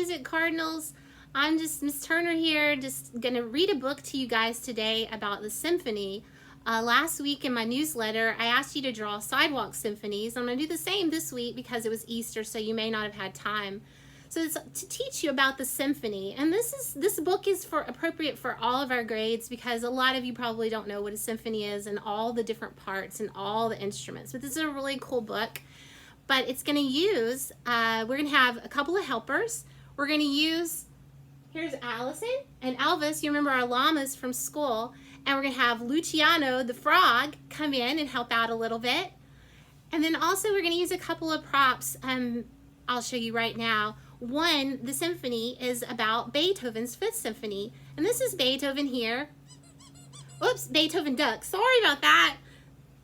Music Cardinals. I'm just Miss Turner here, just going to read a book to you guys today about the symphony. Last week in my newsletter, I asked you to draw Sidewalk Symphonies. I'm going to do the same this week because it was Easter, so you may not have had time. So it's to teach you about the symphony. And this book is appropriate for all of our grades because a lot of you probably don't know what a symphony is and all the different parts and all the instruments. But this is a really cool book. But it's going to use, we're going to have a couple of helpers. We're going to use, here's Allison and Elvis. You remember our llamas from school. And we're going to have Luciano, the frog, come in and help out a little bit. And then also we're going to use a couple of props. I'll show you right now. One, the symphony is about Beethoven's Fifth Symphony. And this is Beethoven here. Oops, Beethoven duck. Sorry about that.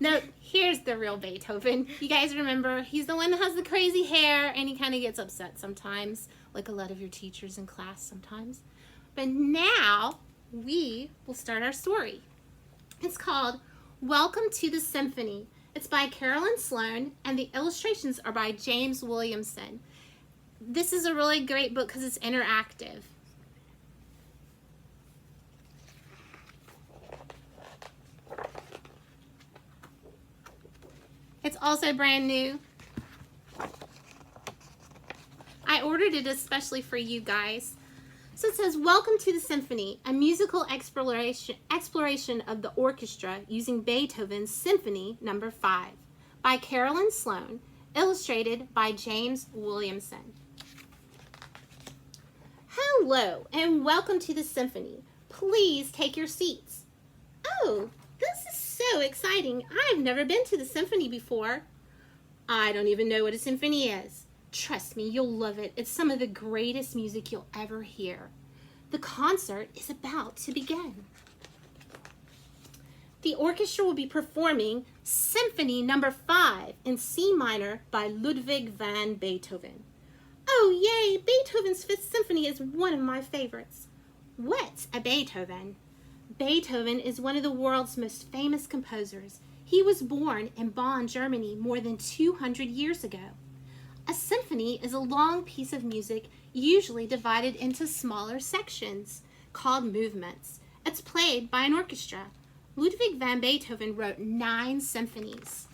No, here's the real Beethoven. You guys remember, he's the one that has the crazy hair and he kind of gets upset sometimes, like a lot of your teachers in class sometimes. But now we will start our story. It's called Welcome to the Symphony. It's by Carolyn Sloan and the illustrations are by James Williamson. This is a really great book because it's interactive. It's also brand new. I ordered it especially for you guys. So it says, Welcome to the Symphony, a musical exploration of the orchestra using Beethoven's Symphony No. 5 by Carolyn Sloan, illustrated by James Williamson. Hello and welcome to the symphony. Please take your seats. Oh, this is so exciting. I've never been to the symphony before. I don't even know what a symphony is. Trust me, you'll love it. It's some of the greatest music you'll ever hear. The concert is about to begin. The orchestra will be performing Symphony No. 5 in C minor by Ludwig van Beethoven. Oh, yay! Beethoven's Fifth Symphony is one of my favorites. What's a Beethoven? Beethoven is one of the world's most famous composers. He was born in Bonn, Germany, more than 200 years ago. A symphony is a long piece of music, usually divided into smaller sections, called movements. It's played by an orchestra. Ludwig van Beethoven wrote 9 symphonies.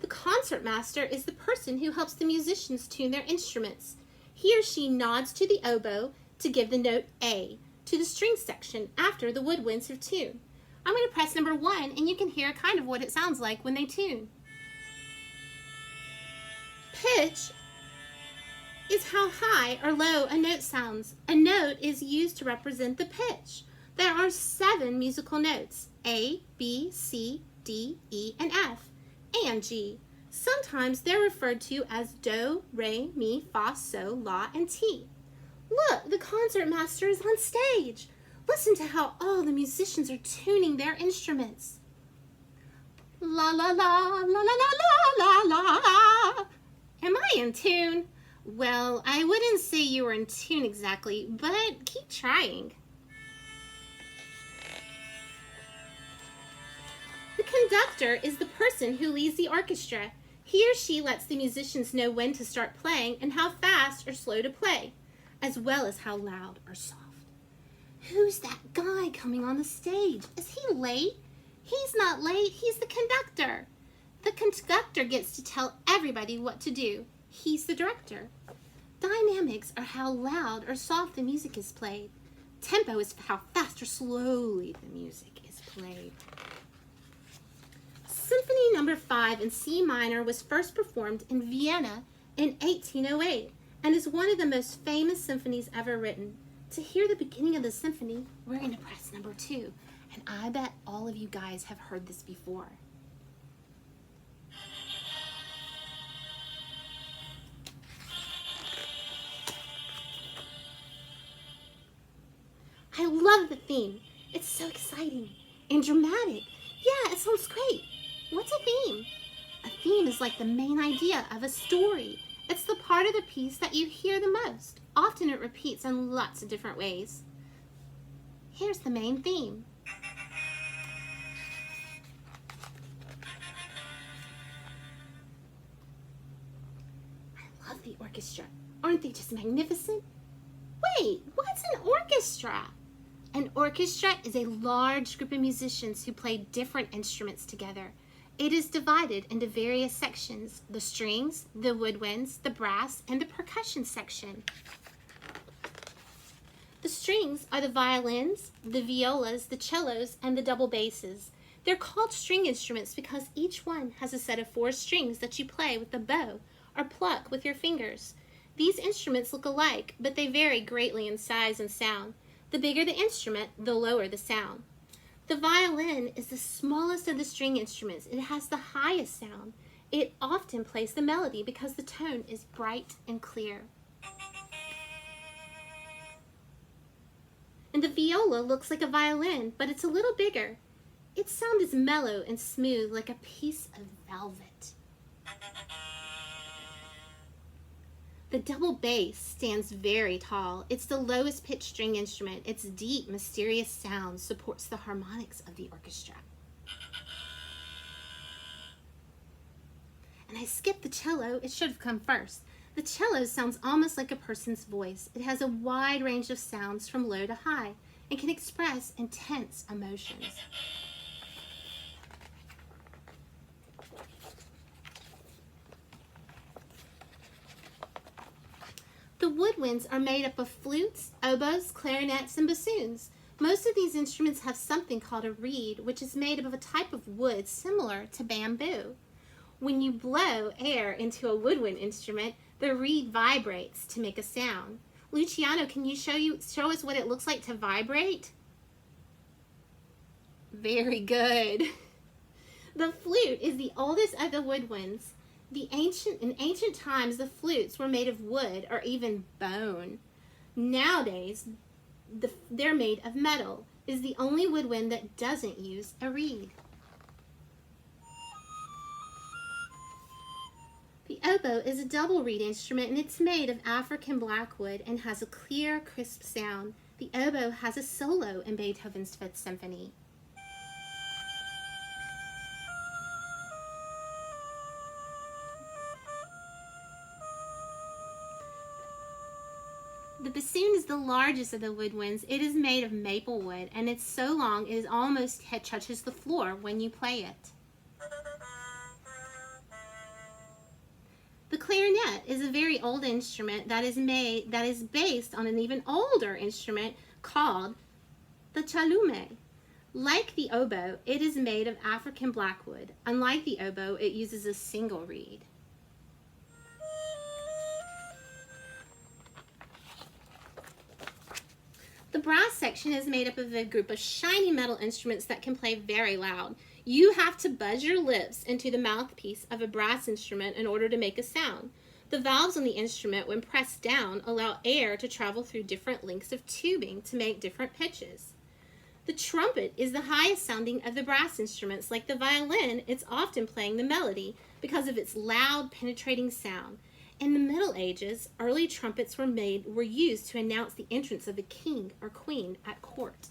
The concertmaster is the person who helps the musicians tune their instruments. He or she nods to the oboe to give the note A to the string section after the woodwinds have tuned. I'm going to press number 1 and you can hear kind of what it sounds like when they tune. Pitch is how high or low a note sounds. A note is used to represent the pitch. There are 7 musical notes, A, B, C, D, E, and F, and G. Sometimes they're referred to as Do, Re, Mi, Fa, So, La, and Ti. Look, the concertmaster is on stage. Listen to how all the musicians are tuning their instruments. La la la, la la la la la la. Am I in tune? Well, I wouldn't say you were in tune exactly, but keep trying. The conductor is the person who leads the orchestra. He or she lets the musicians know when to start playing and how fast or slow to play, as well as how loud or soft. Who's that guy coming on the stage? Is he late? He's not late, he's the conductor. The conductor gets to tell everybody what to do. He's the director. Dynamics are how loud or soft the music is played. Tempo is how fast or slowly the music is played. Symphony No. 5 in C minor was first performed in Vienna in 1808 and is one of the most famous symphonies ever written. To hear the beginning of the symphony, we're going to press number 2, and I bet all of you guys have heard this before. I love the theme. It's so exciting and dramatic. Yeah, it sounds great. What's a theme? A theme is like the main idea of a story. It's the part of the piece that you hear the most. Often it repeats in lots of different ways. Here's the main theme. I love the orchestra. Aren't they just magnificent? Wait, what's an orchestra? An orchestra is a large group of musicians who play different instruments together. It is divided into various sections: the strings, the woodwinds, the brass, and the percussion section. The strings are the violins, the violas, the cellos, and the double basses. They're called string instruments because each one has a set of 4 strings that you play with the bow or pluck with your fingers. These instruments look alike, but they vary greatly in size and sound. The bigger the instrument, the lower the sound. The violin is the smallest of the string instruments. It has the highest sound. It often plays the melody because the tone is bright and clear. And the viola looks like a violin, but it's a little bigger. Its sound is mellow and smooth like a piece of velvet. The double bass stands very tall. It's the lowest pitched string instrument. Its deep, mysterious sound supports the harmonics of the orchestra. And I skipped the cello. It should have come first. The cello sounds almost like a person's voice. It has a wide range of sounds from low to high and can express intense emotions. The woodwinds are made up of flutes, oboes, clarinets, and bassoons. Most of these instruments have something called a reed, which is made up of a type of wood similar to bamboo. When you blow air into a woodwind instrument, the reed vibrates to make a sound. Luciano, can you show us what it looks like to vibrate? Very good. The flute is the oldest of the woodwinds. In ancient times, the flutes were made of wood or even bone. Nowadays, they're made of metal. It is the only woodwind that doesn't use a reed. The oboe is a double reed instrument, and it's made of African blackwood and has a clear, crisp sound. The oboe has a solo in Beethoven's Fifth Symphony. The bassoon is the largest of the woodwinds. It is made of maple wood, and it's so long it almost touches the floor when you play it. The clarinet is a very old instrument that is based on an even older instrument called the chalumeau. Like the oboe, it is made of African blackwood. Unlike the oboe, it uses a single reed. The brass section is made up of a group of shiny metal instruments that can play very loud. You have to buzz your lips into the mouthpiece of a brass instrument in order to make a sound. The valves on the instrument, when pressed down, allow air to travel through different lengths of tubing to make different pitches. The trumpet is the highest sounding of the brass instruments. Like the violin, it's often playing the melody because of its loud, penetrating sound. In the Middle Ages, early trumpets were used to announce the entrance of a king or queen at court.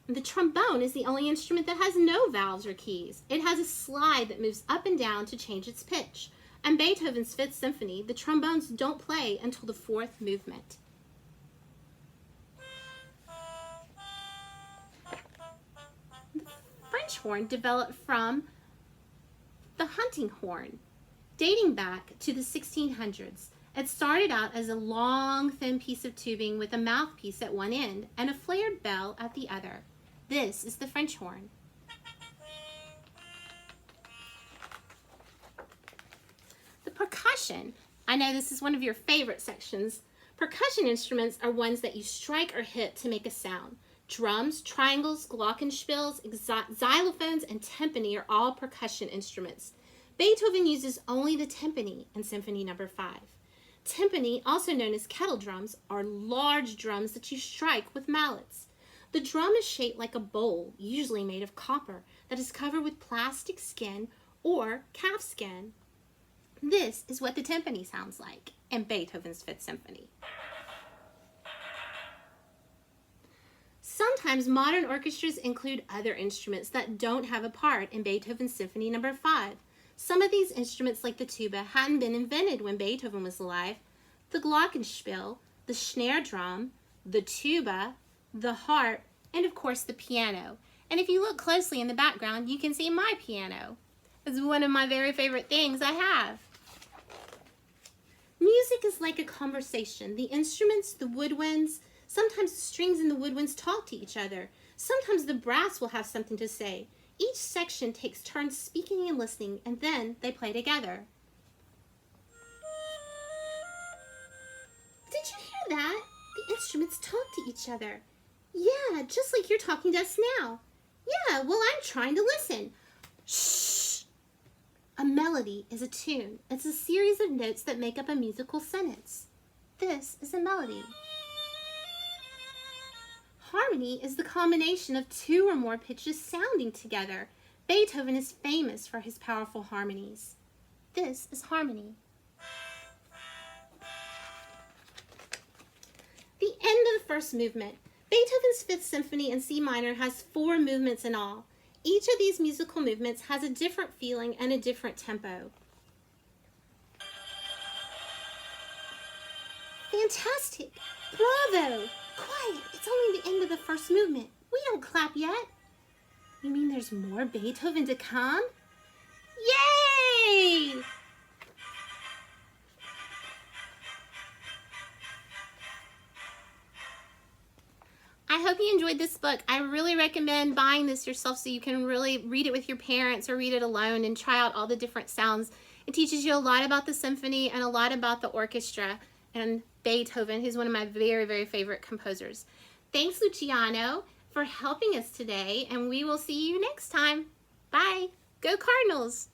The trombone is the only instrument that has no valves or keys. It has a slide that moves up and down to change its pitch. In Beethoven's Fifth Symphony, the trombones don't play until the 4th movement. The French horn developed from the hunting horn, dating back to the 1600s. It started out as a long, thin piece of tubing with a mouthpiece at one end and a flared bell at the other. This is the French horn. The percussion. I know this is one of your favorite sections. Percussion instruments are ones that you strike or hit to make a sound. Drums, triangles, glockenspiels, xylophones, and timpani are all percussion instruments. Beethoven uses only the timpani in Symphony No. 5. Timpani, also known as kettle drums, are large drums that you strike with mallets. The drum is shaped like a bowl, usually made of copper, that is covered with plastic skin or calf skin. This is what the timpani sounds like in Beethoven's Fifth Symphony. Sometimes modern orchestras include other instruments that don't have a part in Beethoven's Symphony No. 5. Some of these instruments, like the tuba, hadn't been invented when Beethoven was alive. The glockenspiel, the snare drum, the tuba, the harp, and of course the piano. And if you look closely in the background, you can see my piano. It's one of my very favorite things I have. Music is like a conversation. The instruments, the woodwinds, sometimes the strings and the woodwinds talk to each other. Sometimes the brass will have something to say. Each section takes turns speaking and listening, and then they play together. Did you hear that? The instruments talk to each other. Yeah, just like you're talking to us now. Yeah, well, I'm trying to listen. Shh! A melody is a tune. It's a series of notes that make up a musical sentence. This is a melody. Harmony is the combination of two or more pitches sounding together. Beethoven is famous for his powerful harmonies. This is harmony. The end of the first movement. Beethoven's Fifth Symphony in C minor has 4 movements in all. Each of these musical movements has a different feeling and a different tempo. Fantastic! Bravo! Quiet! It's only the end of the first movement. We don't clap yet. You mean there's more Beethoven to come? Yay! I hope you enjoyed this book. I really recommend buying this yourself so you can really read it with your parents or read it alone and try out all the different sounds. It teaches you a lot about the symphony and a lot about the orchestra and Beethoven, who's one of my very, very favorite composers. Thanks, Luciano, for helping us today, and we will see you next time. Bye. Go Cardinals!